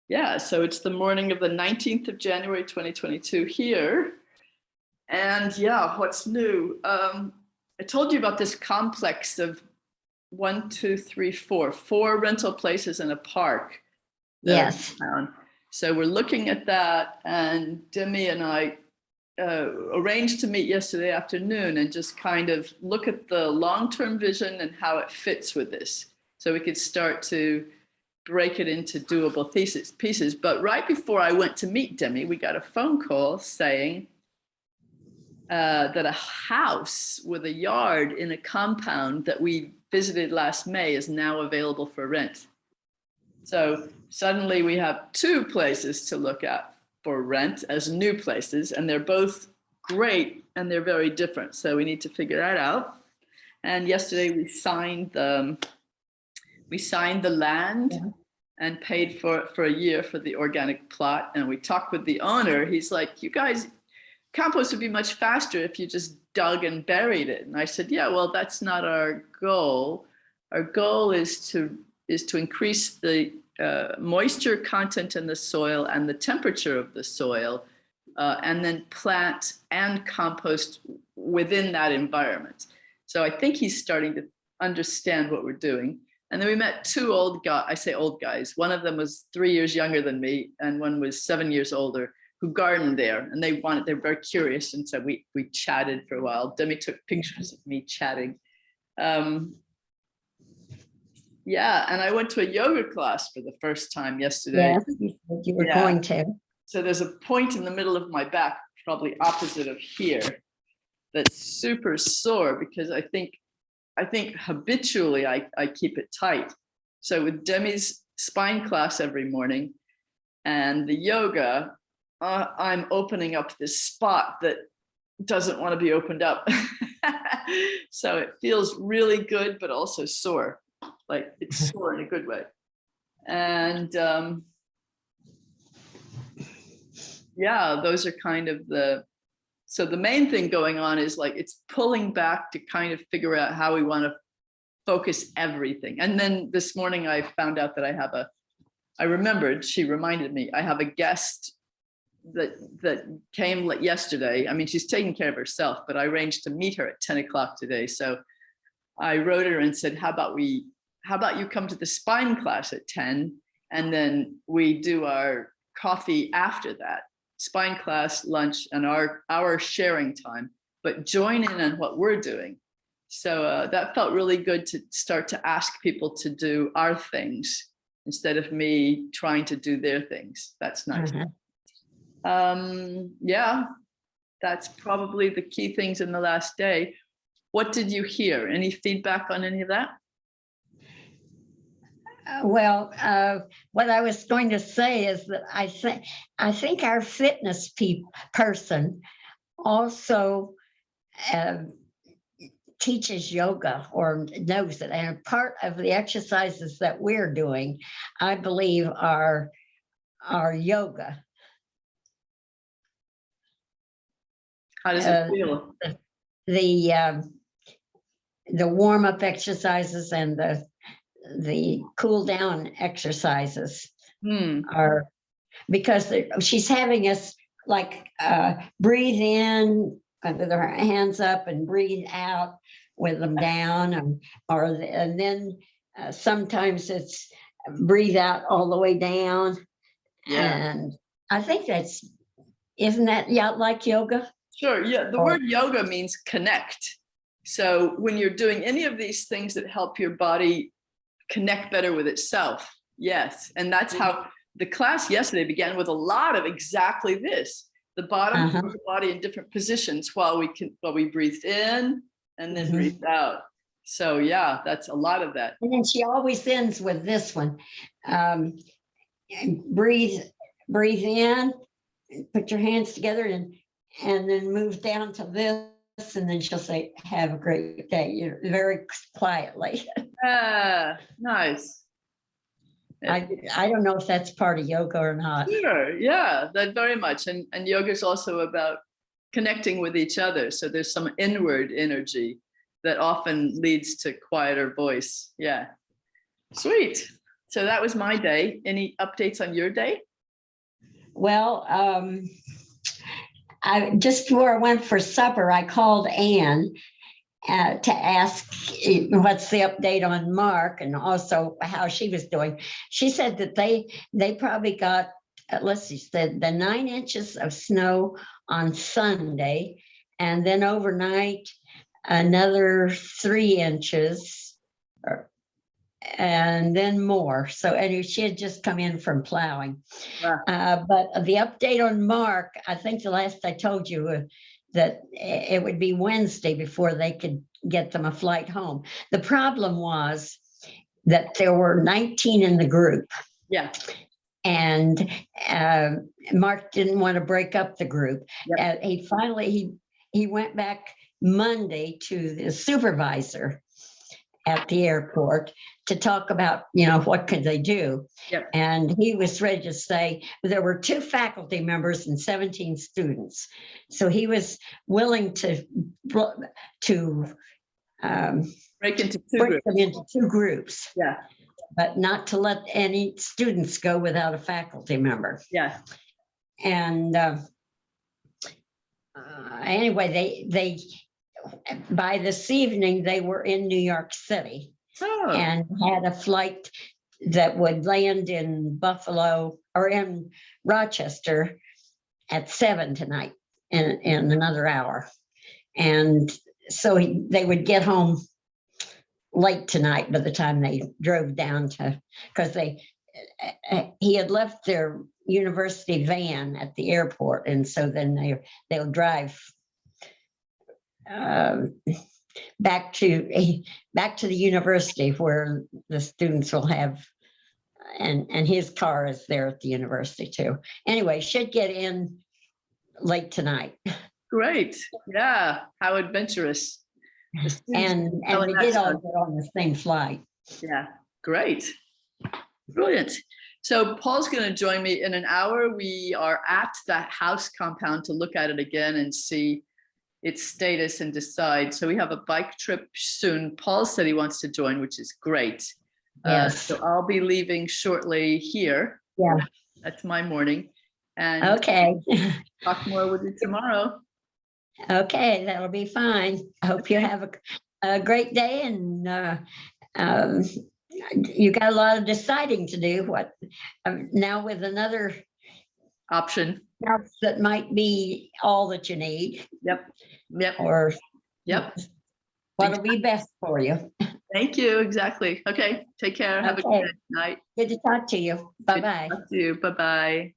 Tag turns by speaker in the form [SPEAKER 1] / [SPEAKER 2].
[SPEAKER 1] Yeah, so it's the morning of the 19th of January, 2022 here. And yeah, what's new? I told you about this complex of four rental places in a park.
[SPEAKER 2] Yes.
[SPEAKER 1] So we're looking at that, and Demi and I arranged to meet yesterday afternoon and just kind of look at the long-term vision and how it fits with this. So we could start to break it into doable pieces. But right before I went to meet Demi, we got a phone call saying that a house with a yard in a compound that we visited last May is now available for rent. So suddenly we have two places to look at for rent as new places, and they're both great and they're very different. So we need to figure that out. And yesterday we signed the land. Yeah. And paid for a year for the organic plot. And we talked with the owner. He's like, you guys, compost would be much faster if you just dug and buried it. And I said, yeah, well, that's not our goal. Our goal is to increase the moisture content in the soil and the temperature of the soil, and then plant and compost within that environment. So I think he's starting to understand what we're doing. And then we met two old guys. I say old guys. One of them was 3 years younger than me, and one was 7 years older, who gardened there. And they're very curious, and so we chatted for a while. Demi took pictures of me chatting. Yeah, and I went to a yoga class for the first time yesterday.
[SPEAKER 2] Yes, you said you were going to.
[SPEAKER 1] So there's a point in the middle of my back, probably opposite of here, that's super sore because I think habitually I keep it tight. So with Demi's spine class every morning and the yoga, I'm opening up this spot that doesn't want to be opened up. So it feels really good, but also sore. Like it's sore in a good way. And yeah, those are kind of so the main thing going on is like it's pulling back to kind of figure out how we want to focus everything. And then this morning I found out that she reminded me, I have a guest that came yesterday. I mean, she's taking care of herself, but I arranged to meet her at 10 o'clock today. So I wrote her and said, how about you come to the spine class at 10, and then we do our coffee after that. Spine class, lunch, and our sharing time, but join in on what we're doing. So that felt really good to start to ask people to do our things instead of me trying to do their things. That's nice. Yeah, that's probably the key things in the last day. What did you hear? Any feedback on any of that?
[SPEAKER 2] Well, what I was going to say is that I think our fitness person also teaches yoga or knows it, and part of the exercises that we're doing, I believe, are yoga.
[SPEAKER 1] How does it feel?
[SPEAKER 2] The warm-up exercises and the cool down exercises are, because she's having us like breathe in with our hands up and breathe out with them down, and then sometimes it's breathe out all the way down. Yeah. And I think isn't that like yoga?
[SPEAKER 1] Sure. Yeah. The word yoga means connect. So when you're doing any of these things that help your body connect better with itself. Yes. And that's how the class yesterday began, with a lot of exactly this. The bottom of the body in different positions while we breathe in and then breathe out. So yeah, that's a lot of that.
[SPEAKER 2] And then she always ends with this one. Breathe in, put your hands together and then move down to this. And then she'll say, have a great day, very quietly.
[SPEAKER 1] Nice.
[SPEAKER 2] I don't know if that's part of yoga or not.
[SPEAKER 1] Sure, yeah, that very much. And yoga is also about connecting with each other. So there's some inward energy that often leads to quieter voice. Yeah, sweet. So that was my day. Any updates on your day?
[SPEAKER 2] Well, I just before I went for supper, I called Ann to ask what's the update on Mark and also how she was doing. She said that they probably got, let's see, the 9 inches of snow on Sunday, and then overnight another 3 inches, and then more. So anyway, she had just come in from plowing.
[SPEAKER 1] Wow.
[SPEAKER 2] But the update on Mark, I think the last I told you that it would be Wednesday before they could get them a flight home. The problem was that there were 19 in the group,
[SPEAKER 1] Yeah.
[SPEAKER 2] and Mark didn't want to break up the group.
[SPEAKER 1] Yep.
[SPEAKER 2] He finally he went back Monday to the supervisor at the airport to talk about, what could they do.
[SPEAKER 1] Yep.
[SPEAKER 2] And he was ready to say there were 2 faculty members and 17 students. So he was willing to
[SPEAKER 1] Break into 2
[SPEAKER 2] break
[SPEAKER 1] groups.
[SPEAKER 2] them into 2 groups,
[SPEAKER 1] Yeah.
[SPEAKER 2] but not to let any students go without a faculty member.
[SPEAKER 1] Yeah.
[SPEAKER 2] And anyway, they by this evening, they were in New York City.
[SPEAKER 1] Oh.
[SPEAKER 2] And had a flight that would land in Buffalo or in Rochester at 7 tonight in another hour. And so they would get home late tonight by the time they drove down to, because he had left their university van at the airport. And so then they'll drive back to the university where the students will have, and his car is there at the university too. Anyway, should get in late tonight.
[SPEAKER 1] Great. Yeah. How adventurous.
[SPEAKER 2] And we did all get on the same flight.
[SPEAKER 1] Yeah. Great. Brilliant. So Paul's going to join me in an hour. We are at that house compound to look at it again and see its status and decide. So we have a bike trip soon. Paul said he wants to join, which is great.
[SPEAKER 2] Yes.
[SPEAKER 1] So I'll be leaving shortly here.
[SPEAKER 2] Yeah.
[SPEAKER 1] That's my morning. And
[SPEAKER 2] okay.
[SPEAKER 1] Talk more with you tomorrow.
[SPEAKER 2] Okay, that'll be fine. I hope you have a great day, and you got a lot of deciding to do. What now with another
[SPEAKER 1] option
[SPEAKER 2] that might be all that you need.
[SPEAKER 1] Yep.
[SPEAKER 2] Or
[SPEAKER 1] what'll
[SPEAKER 2] be best for you.
[SPEAKER 1] Thank you. Exactly. Okay. Take care. Have a good night.
[SPEAKER 2] Good to talk to you. Bye-bye.
[SPEAKER 1] Good to talk to you. Bye-bye.